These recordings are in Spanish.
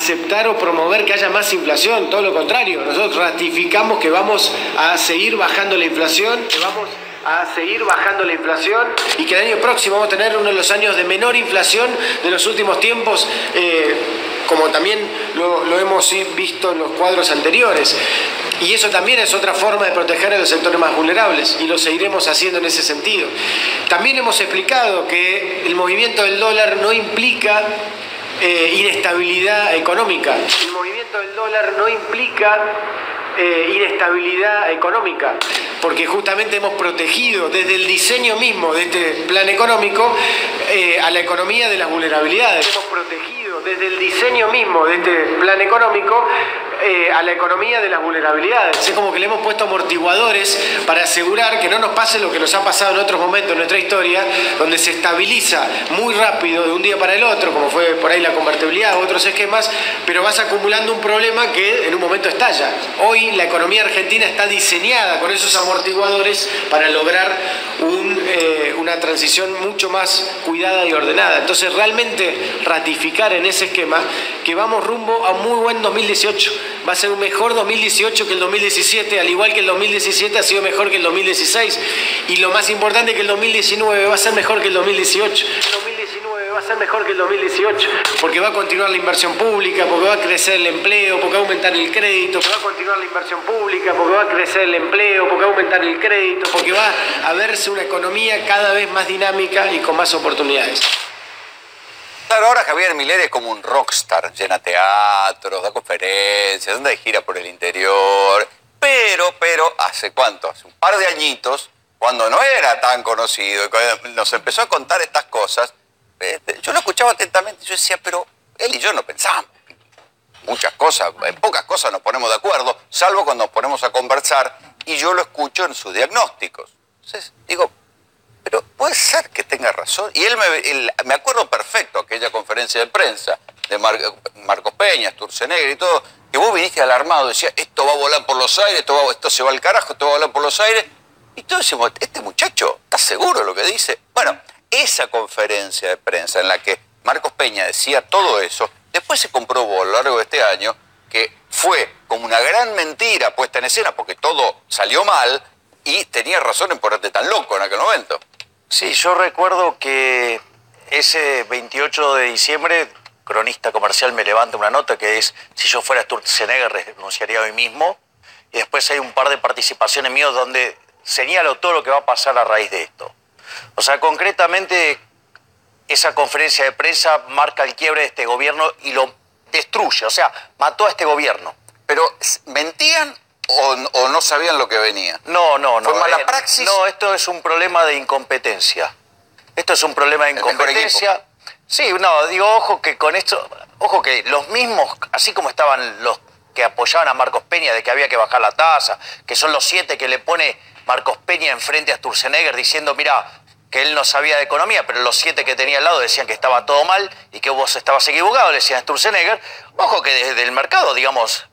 aceptar o promover que haya más inflación, todo lo contrario. Nosotros ratificamos que vamos a seguir bajando la inflación, y que el año próximo vamos a tener uno de los años de menor inflación de los últimos tiempos, como también lo hemos visto en los cuadros anteriores. Y eso también es otra forma de proteger a los sectores más vulnerables, y lo seguiremos haciendo en ese sentido. También hemos explicado que el movimiento del dólar no implica inestabilidad económica. El movimiento del dólar no implica inestabilidad económica, porque justamente hemos protegido desde el diseño mismo de este plan económico a la economía de las vulnerabilidades. Hemos protegido desde el diseño mismo de este plan económico a la economía de las vulnerabilidades. Es como que le hemos puesto amortiguadores para asegurar que no nos pase lo que nos ha pasado en otros momentos de nuestra historia, donde se estabiliza muy rápido de un día para el otro, como fue por ahí la convertibilidad u otros esquemas, pero vas acumulando un problema que en un momento estalla. Hoy la economía argentina está diseñada con esos amortiguadores para lograr una transición mucho más cuidada y ordenada. Entonces, realmente ratificar en ese esquema que vamos rumbo a un muy buen 2018. Va a ser un mejor 2018 que el 2017, al igual que el 2017 ha sido mejor que el 2016. Y lo más importante es que el 2019 va a ser mejor que el 2018. El 2019 va a ser mejor que el 2018, porque va a continuar la inversión pública, porque va a crecer el empleo, porque va a aumentar el crédito, porque va a continuar la inversión pública, porque va a crecer el empleo, porque va a aumentar el crédito, porque va a verse una economía cada vez más dinámica y con más oportunidades. Claro, ahora Javier Milei es como un rockstar, llena teatros, da conferencias, anda de gira por el interior, pero, ¿hace cuánto? Hace un par de añitos, cuando no era tan conocido y cuando nos empezó a contar estas cosas, yo lo escuchaba atentamente y yo decía, pero él y yo no pensamos. Muchas cosas, en pocas cosas nos ponemos de acuerdo, salvo cuando nos ponemos a conversar y yo lo escucho en sus diagnósticos. Entonces, digo, pero puede ser que tenga razón. Y él me acuerdo perfecto aquella conferencia de prensa de Marcos Peña, Sturzenegger y todo, que vos viniste alarmado, decía, esto va a volar por los aires, esto se va al carajo, esto va a volar por los aires. Y todos decimos, este muchacho, ¿está seguro de lo que dice? Bueno, esa conferencia de prensa en la que Marcos Peña decía todo eso, después se comprobó a lo largo de este año que fue como una gran mentira puesta en escena, porque todo salió mal y tenía razón en ponerte tan loco en aquel momento. Sí, yo recuerdo que ese 28 de diciembre, Cronista Comercial me levanta una nota que es, si yo fuera Sturzenegger renunciaría hoy mismo, y después hay un par de participaciones mías donde señalo todo lo que va a pasar a raíz de esto. O sea, concretamente, esa conferencia de prensa marca el quiebre de este gobierno y lo destruye, o sea, mató a este gobierno. Pero, ¿mentían o no sabían lo que venía? No. ¿Fue mala praxis? No, esto es un problema de incompetencia. Esto es un problema de incompetencia. Sí, no, digo, ojo que con esto, ojo que los mismos, así como estaban los que apoyaban a Marcos Peña de que había que bajar la tasa, que son los 7 que le pone Marcos Peña enfrente a Sturzenegger diciendo, mira, que él no sabía de economía, pero los 7 que tenía al lado decían que estaba todo mal y que vos estabas equivocado, le decían a Sturzenegger. Ojo que desde el mercado, digamos,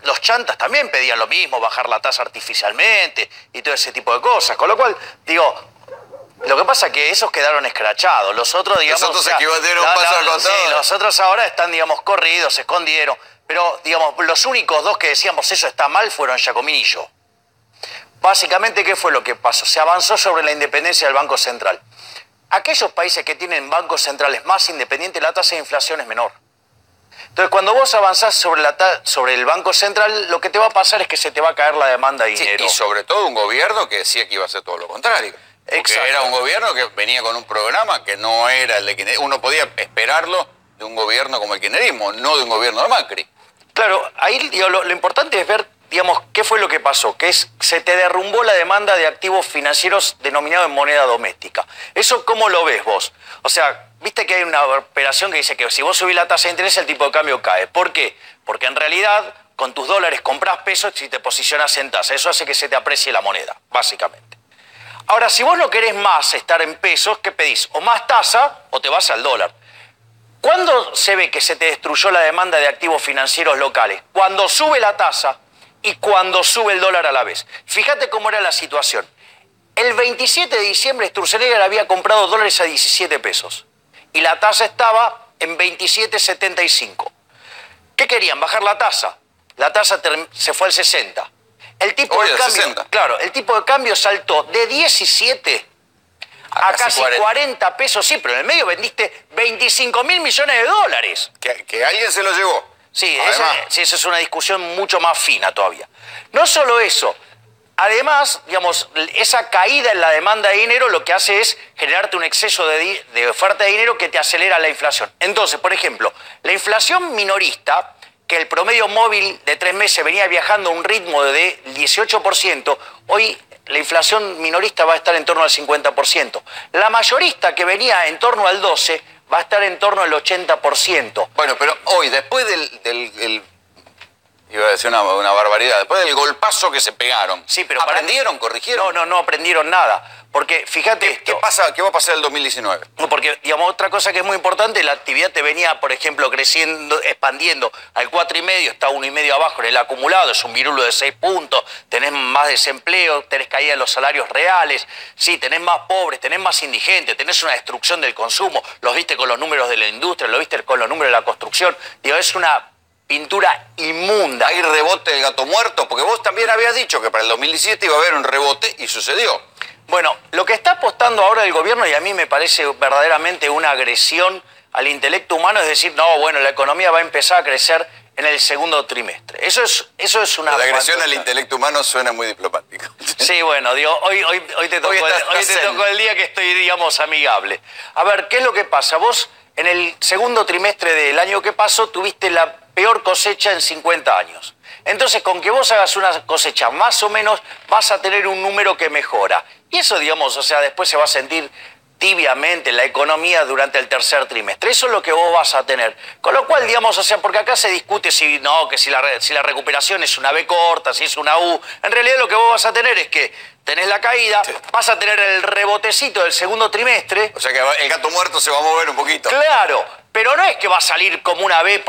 los chantas también pedían lo mismo, bajar la tasa artificialmente y todo ese tipo de cosas. Con lo cual, digo, lo que pasa es que esos quedaron escrachados. Los otros, digamos... Los otros se equivocaron un paso al costado. Sí, los otros ahora están, digamos, corridos, se escondieron. Pero, digamos, los únicos dos que decíamos eso está mal fueron Giacomini y yo. Básicamente, ¿qué fue lo que pasó? Se avanzó sobre la independencia del Banco Central. Aquellos países que tienen bancos centrales más independientes, la tasa de inflación es menor. Entonces, cuando vos avanzás sobre el Banco Central, lo que te va a pasar es que se te va a caer la demanda de dinero. Sí, y sobre todo un gobierno que decía que iba a hacer todo lo contrario. Porque era un gobierno que venía con un programa que no era el de kirchnerismo. Uno podía esperarlo de un gobierno como el kirchnerismo, no de un gobierno de Macri. Claro, ahí digo, lo importante es ver, digamos, qué fue lo que pasó, que es se te derrumbó la demanda de activos financieros denominados en moneda doméstica. ¿Eso cómo lo ves vos? O sea, viste que hay una operación que dice que si vos subís la tasa de interés el tipo de cambio cae. ¿Por qué? Porque en realidad con tus dólares compras pesos y te posicionas en tasa. Eso hace que se te aprecie la moneda, básicamente. Ahora, si vos no querés más estar en pesos, ¿qué pedís? O más tasa o te vas al dólar. ¿Cuándo se ve que se te destruyó la demanda de activos financieros locales? Cuando sube la tasa y cuando sube el dólar a la vez. Fíjate cómo era la situación. El 27 de diciembre Sturzenegger había comprado dólares a 17 pesos y la tasa estaba en 27,75. querían? Bajar la tasa. La tasa se fue al 60. El tipo de cambio, 60. claro, el tipo de cambio saltó de 17 a casi 40 pesos. Sí, pero en el medio vendiste 25.000 millones de dólares. Que alguien se lo llevó. Sí, Además, esa es una discusión mucho más fina todavía. No solo eso, además, digamos, esa caída en la demanda de dinero lo que hace es generarte un exceso de oferta de dinero que te acelera la inflación. Entonces, por ejemplo, la inflación minorista, que el promedio móvil de 3 meses venía viajando a un ritmo de 18%, hoy la inflación minorista va a estar en torno al 50%. La mayorista, que venía en torno al 12%, va a estar en torno al 80%. Bueno, pero hoy, después iba a decir una barbaridad, después del golpazo que se pegaron, Sí, pero ¿aprendieron, corrigieron? No aprendieron nada. Porque fíjate ¿Qué pasa? ¿Qué va a pasar el 2019? Porque, digamos, otra cosa que es muy importante, la actividad te venía, por ejemplo, creciendo, expandiendo al 4,5, está 1,5 abajo en el acumulado, es un virulo de 6 puntos, tenés más desempleo, tenés caída en los salarios reales, sí, tenés más pobres, tenés más indigentes, tenés una destrucción del consumo, los viste con los números de la industria, los viste con los números de la construcción, digo, es una pintura inmunda. ¿Hay rebote del gato muerto? Porque vos también habías dicho que para el 2017 iba a haber un rebote y sucedió. Bueno, lo que está apostando ahora el gobierno, y a mí me parece verdaderamente una agresión al intelecto humano, es decir, no, bueno, la economía va a empezar a crecer en el segundo trimestre. Eso es una... La agresión al intelecto humano suena muy diplomático. Sí, bueno, digo, hoy te tocó el día que estoy, digamos, amigable. A ver, ¿qué es lo que pasa? Vos, en el segundo trimestre del año que pasó, tuviste la peor cosecha en 50 años. Entonces, con que vos hagas una cosecha más o menos, vas a tener un número que mejora. Y eso, digamos, o sea, después se va a sentir tibiamente la economía durante el tercer trimestre. Eso es lo que vos vas a tener. Con lo cual, digamos, o sea, porque acá se discute si la recuperación es una B corta, si es una U. En realidad lo que vos vas a tener es que tenés la caída, sí, vas a tener el rebotecito del segundo trimestre. O sea que el gato muerto se va a mover un poquito. Claro, pero no es que va a salir como una B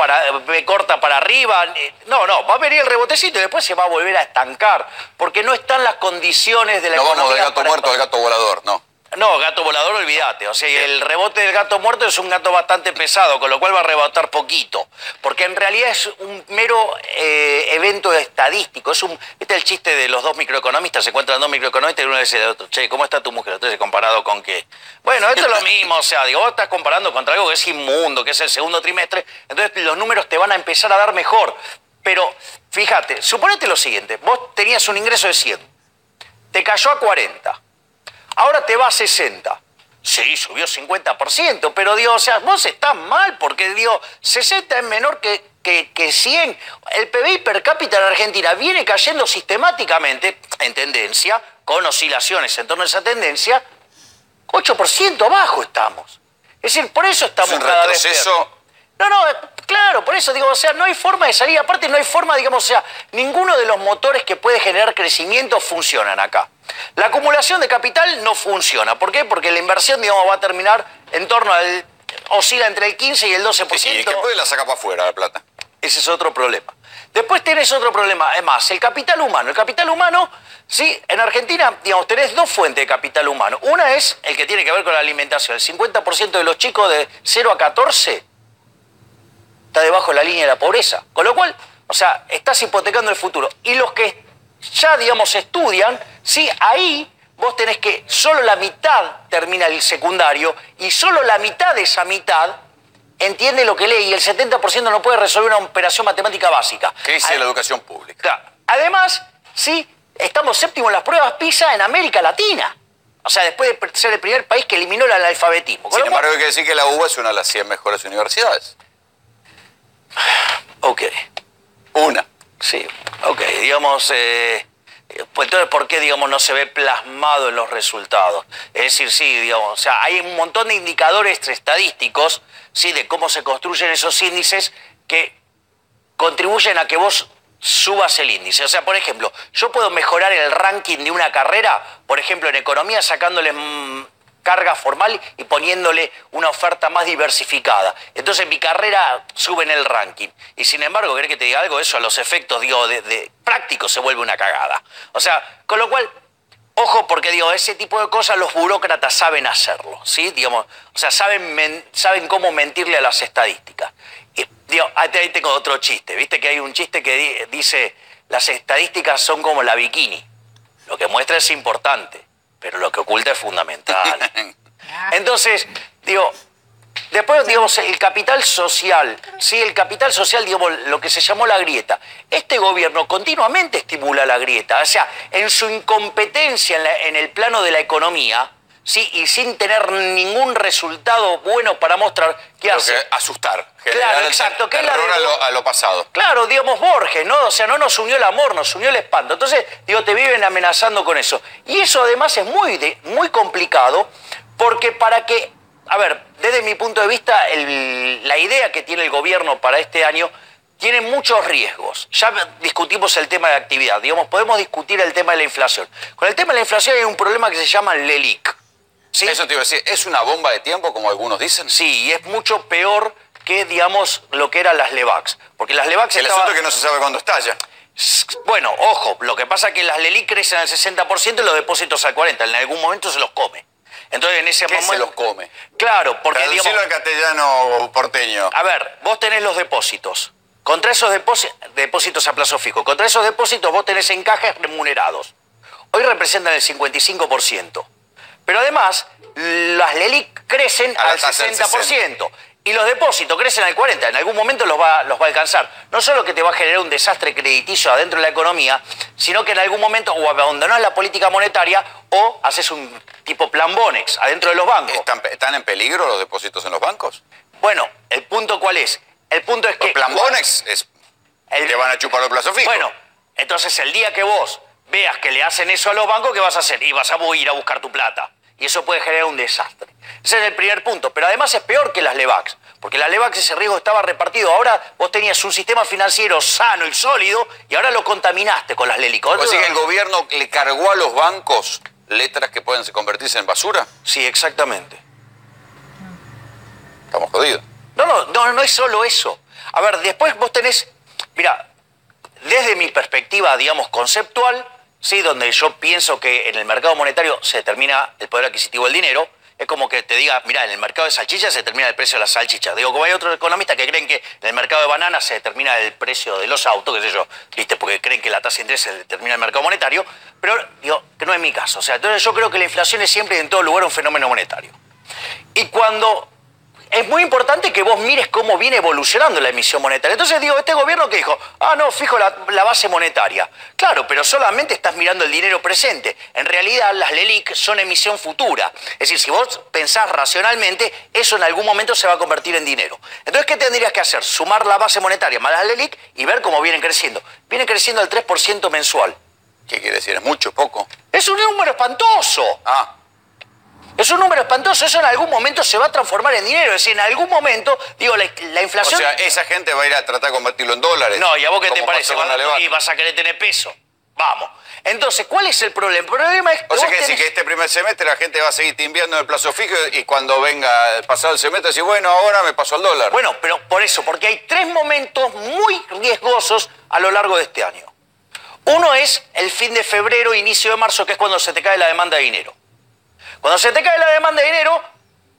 corta para arriba. No, va a venir el rebotecito y después se va a volver a estancar, porque no están las condiciones de la economía. No vamos del gato muerto al gato volador, no. No, gato volador, olvídate. O sea, el rebote del gato muerto es un gato bastante pesado, con lo cual va a rebotar poquito. Porque en realidad es un mero evento estadístico. Este es el chiste de los dos microeconomistas. Se encuentran dos microeconomistas y uno dice al otro, che, ¿cómo está tu mujer? Entonces, ¿comparado con qué? Bueno, esto es lo mismo. O sea, digo, vos estás comparando contra algo que es inmundo, que es el segundo trimestre. Entonces, los números te van a empezar a dar mejor. Pero, fíjate, suponete lo siguiente. Vos tenías un ingreso de 100. Te cayó a 40. Ahora te va a 60. Sí, subió 50%, pero digo, o sea, vos estás mal porque digo, 60 es menor que 100. El PBI per cápita en Argentina viene cayendo sistemáticamente, en tendencia, con oscilaciones en torno a esa tendencia, 8% abajo estamos. Es decir, por eso estamos cada vez peor. No, claro, por eso digo, o sea, no hay forma de salir. Aparte no hay forma, digamos, o sea, ninguno de los motores que puede generar crecimiento funcionan acá. La acumulación de capital no funciona. ¿Por qué? Porque la inversión, digamos, va a terminar en torno al... oscila entre el 15 y el 12%. Sí, y que puede la sacar para afuera la plata. Ese es otro problema. Después tenés otro problema, además, el capital humano. El capital humano, sí, en Argentina, digamos, tenés dos fuentes de capital humano. Una es el que tiene que ver con la alimentación. El 50% de los chicos de 0 a 14 está debajo de la línea de la pobreza. Con lo cual, o sea, estás hipotecando el futuro. Y los que ya, digamos, estudian, sí, ahí vos tenés que solo la mitad termina el secundario y solo la mitad de esa mitad entiende lo que lee y el 70% no puede resolver una operación matemática básica. Crisis de la educación pública. Claro. Además, sí, estamos séptimos en las pruebas PISA en América Latina. O sea, después de ser el primer país que eliminó el analfabetismo. Sin embargo, hay que decir que la UBA es una de las 100 mejores universidades. Ok. Una. Sí, ok. Digamos, pues entonces, ¿por qué, digamos, no se ve plasmado en los resultados? Es decir, sí, digamos, o sea, hay un montón de indicadores estadísticos, sí, de cómo se construyen esos índices que contribuyen a que vos subas el índice. O sea, por ejemplo, yo puedo mejorar el ranking de una carrera, por ejemplo, en economía, sacándole carga formal y poniéndole una oferta más diversificada. Entonces mi carrera sube en el ranking. Y sin embargo, ¿querés que te diga algo? Eso a los efectos, digo, de prácticos se vuelve una cagada. O sea, con lo cual, Ojo, porque digo, ese tipo de cosas los burócratas saben hacerlo, ¿sí? Digamos, o sea, saben cómo mentirle a las estadísticas. Y, digo, ahí tengo otro chiste, ¿viste? Que hay un chiste que dice, las estadísticas son como la bikini. Lo que muestra es importante, pero lo que oculta es fundamental. Entonces, digo, después, digamos, el capital social, ¿sí? El capital social, digamos, lo que se llamó la grieta. Este gobierno continuamente estimula la grieta. O sea, en su incompetencia en el plano de la economía, ¿sí? Y sin tener ningún resultado bueno para mostrar, ¿qué hace? Asustar. Claro, exacto. ¿Qué es la a lo pasado. Claro, digamos, Borges, ¿no? O sea, no nos unió el amor, nos unió el espanto. Entonces, digo, te viven amenazando con eso. Y eso además es muy complicado, porque para que... A ver, desde mi punto de vista, la idea que tiene el gobierno para este año tiene muchos riesgos. Ya discutimos el tema de actividad, digamos, podemos discutir el tema de la inflación. Con el tema de la inflación hay un problema que se llama el LELIC. ¿Sí? Eso te iba a decir, ¿es una bomba de tiempo, como algunos dicen? Sí, y es mucho peor que, digamos, lo que eran las LEVACs. Porque las LEVACs el asunto es que no se sabe cuándo estalla. Bueno, ojo, lo que pasa es que las LELIC crecen al 60% y los depósitos al 40%. En algún momento se los come. Entonces, en ese momento... se los come? Claro, porque... Traducirlo al castellano porteño. A ver, vos tenés los depósitos. Contra esos depósitos a plazo fijo, contra esos depósitos vos tenés encajes remunerados. Hoy representan el 55%. Pero además, las LELIC crecen al 60%. Y los depósitos crecen al 40%. En algún momento los va a alcanzar. No solo que te va a generar un desastre crediticio adentro de la economía, sino que en algún momento o abandonás la política monetaria o haces un tipo plan Bonex adentro de los bancos. ¿Están en peligro los depósitos en los bancos? Bueno, ¿el punto cuál es? El punto es que... El plan Bonex te van a chupar los plazos fijos. Bueno, entonces el día que vos veas que le hacen eso a los bancos, ¿qué vas a hacer? Y vas a ir a buscar tu plata. Y eso puede generar un desastre. Ese es el primer punto. Pero además es peor que las LEVACs. Porque las LEVACs ese riesgo estaba repartido. Ahora vos tenías un sistema financiero sano y sólido y ahora lo contaminaste con las LELIC. ¿O sea que el gobierno le cargó a los bancos letras que pueden convertirse en basura? Sí, exactamente. Estamos jodidos. No es solo eso. A ver, después vos tenés... Mira, desde mi perspectiva, digamos, conceptual, sí, donde yo pienso que en el mercado monetario se determina el poder adquisitivo del dinero, es como que te diga, mira, en el mercado de salchichas se determina el precio de las salchichas. Digo, como hay otros economistas que creen que en el mercado de bananas se determina el precio de los autos, qué sé yo, ¿viste? Porque creen que la tasa de interés se determina en el mercado monetario, pero digo, que no es mi caso. O sea, entonces yo creo que la inflación es siempre y en todo lugar un fenómeno monetario. Y cuando... Es muy importante que vos mires cómo viene evolucionando la emisión monetaria. Entonces digo, este gobierno que dijo, no, fijo la base monetaria. Claro, pero solamente estás mirando el dinero presente. En realidad las LELIC son emisión futura. Es decir, si vos pensás racionalmente, eso en algún momento se va a convertir en dinero. Entonces, ¿qué tendrías que hacer? Sumar la base monetaria más las LELIC y ver cómo vienen creciendo. Vienen creciendo al 3% mensual. ¿Qué quiere decir? ¿Es mucho o poco? Es un número espantoso. Es un número espantoso, eso en algún momento se va a transformar en dinero. Es decir, en algún momento, digo, la inflación... O sea, esa gente va a ir a tratar de convertirlo en dólares. No, ¿y a vos qué te parece? Y vas a querer tener peso. Vamos. Entonces, ¿cuál es el problema? El problema es que... O sea, que este primer semestre la gente va a seguir timbiando en el plazo fijo y cuando venga el pasado el semestre, decir, bueno, ahora me pasó al dólar. Bueno, pero por eso, porque hay tres momentos muy riesgosos a lo largo de este año. Uno es el fin de febrero, inicio de marzo, que es cuando se te cae la demanda de dinero. Cuando se te cae la demanda de dinero,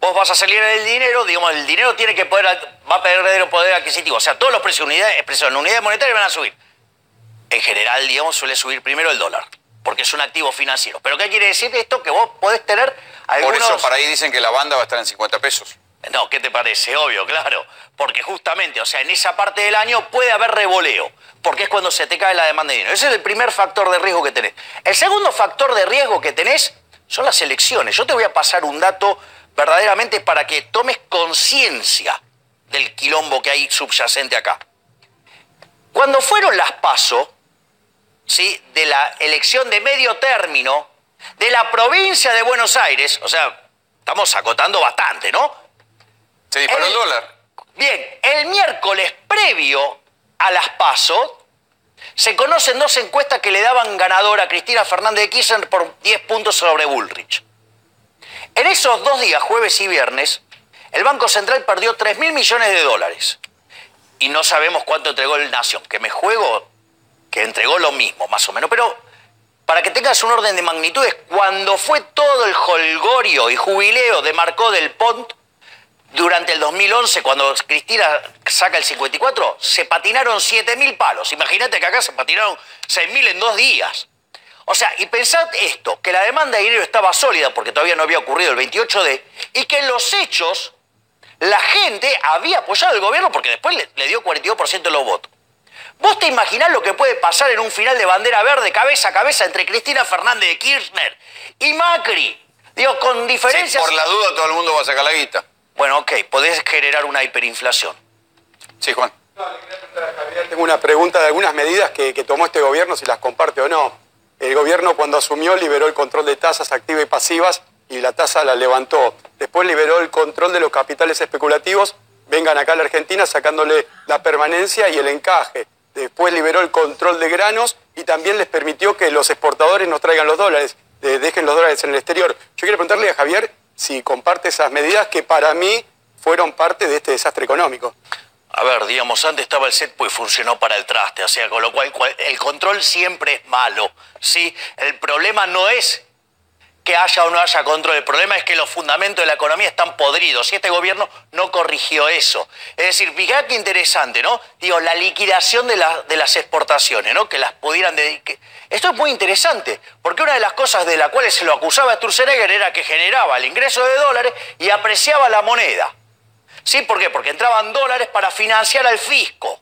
vos vas a salir del dinero, digamos, el dinero va a perder poder adquisitivo. O sea, todos los precios en unidades monetarias van a subir. En general, digamos, suele subir primero el dólar, porque es un activo financiero. ¿Pero qué quiere decir esto? Que vos podés tener algunos... Por eso para ahí dicen que la banda va a estar en 50 pesos. No, ¿qué te parece? Obvio, claro. Porque justamente, o sea, en esa parte del año puede haber revoleo, porque es cuando se te cae la demanda de dinero. Ese es el primer factor de riesgo que tenés. El segundo factor de riesgo que tenés son las elecciones. Yo te voy a pasar un dato verdaderamente para que tomes conciencia del quilombo que hay subyacente acá. Cuando fueron las PASO, ¿sí?, de la elección de medio término de la provincia de Buenos Aires, o sea, estamos acotando bastante, ¿no? Se disparó el dólar. Bien, el miércoles previo a las PASO, se conocen dos encuestas que le daban ganadora a Cristina Fernández de Kirchner por 10 puntos sobre Bullrich. En esos 2 días, jueves y viernes, el Banco Central perdió 3.000 millones de dólares. Y no sabemos cuánto entregó el Nación, que me juego que entregó lo mismo, más o menos. Pero para que tengas un orden de magnitudes, cuando fue todo el jolgorio y jubileo de Marcó del Pont, durante el 2011, cuando Cristina saca el 54, se patinaron 7.000 palos. Imagínate que acá se patinaron 6.000 en 2 días. O sea, y pensad esto, que la demanda de dinero estaba sólida, porque todavía no había ocurrido el 28D, y que en los hechos la gente había apoyado al gobierno porque después le dio 42% de los votos. ¿Vos te imaginás lo que puede pasar en un final de bandera verde, cabeza a cabeza, entre Cristina Fernández de Kirchner y Macri? Digo, con diferencias... Sí, por la duda todo el mundo va a sacar la guita. Bueno, ok, podés generar una hiperinflación. Sí, Juan. Tengo una pregunta de algunas medidas que tomó este gobierno, si las comparte o no. El gobierno, cuando asumió, liberó el control de tasas activas y pasivas y la tasa la levantó. Después liberó el control de los capitales especulativos, vengan acá a la Argentina sacándole la permanencia y el encaje. Después liberó el control de granos y también les permitió que los exportadores nos traigan los dólares, dejen los dólares en el exterior. Yo quiero preguntarle a Javier si comparte esas medidas que para mí fueron parte de este desastre económico. A ver, digamos, antes estaba el CETPO y funcionó para el traste, o sea, con lo cual el control siempre es malo, ¿sí? El problema no es que haya o no haya control, el problema es que los fundamentos de la economía están podridos y este gobierno no corrigió eso. Es decir, fíjate qué interesante, ¿no? Digo, la liquidación de las exportaciones, ¿no? Que las pudieran dedicar. Esto es muy interesante, porque una de las cosas de las cuales se lo acusaba a Sturzenegger era que generaba el ingreso de dólares y apreciaba la moneda. ¿Sí? ¿Por qué? Porque entraban dólares para financiar al fisco.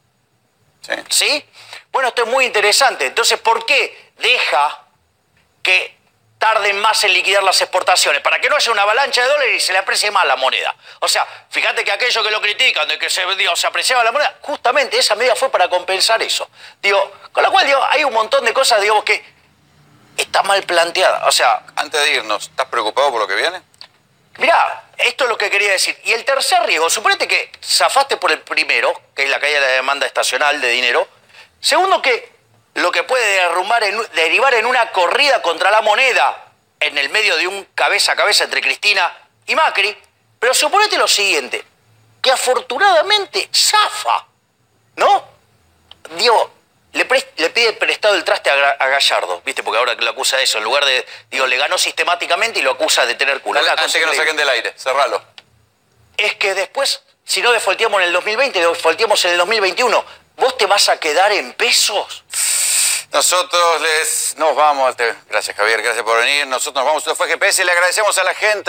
Sí. ¿Sí? Bueno, esto es muy interesante. Entonces, ¿por qué deja que tarden más en liquidar las exportaciones? Para que no haya una avalancha de dólares y se le aprecie más la moneda. O sea, fíjate que aquellos que lo critican de que se apreciaba la moneda, justamente esa medida fue para compensar eso. Digo, con lo cual, digo, hay un montón de cosas, digamos, que está mal planteada. O sea... Antes de irnos, ¿estás preocupado por lo que viene? Mirá, esto es lo que quería decir. Y el tercer riesgo, suponete que zafaste por el primero, que es la caída de la demanda estacional de dinero. Segundo, que lo que puede derivar en una corrida contra la moneda en el medio de un cabeza a cabeza entre Cristina y Macri. Pero suponete lo siguiente, que afortunadamente zafa, ¿no? Digo, le pide prestado el traste a Gallardo, ¿viste? Porque ahora lo acusa de eso, en lugar de, digo, le ganó sistemáticamente y lo acusa de tener culo. Dale, antes que nos saquen del aire, cerralo. Es que después, si no defaulteamos en el 2020, defaulteamos en el 2021, ¿vos te vas a quedar en pesos? Nosotros nos vamos. Gracias, Javier, gracias por venir. Nosotros nos vamos. Esto fue GPS y le agradecemos a la gente.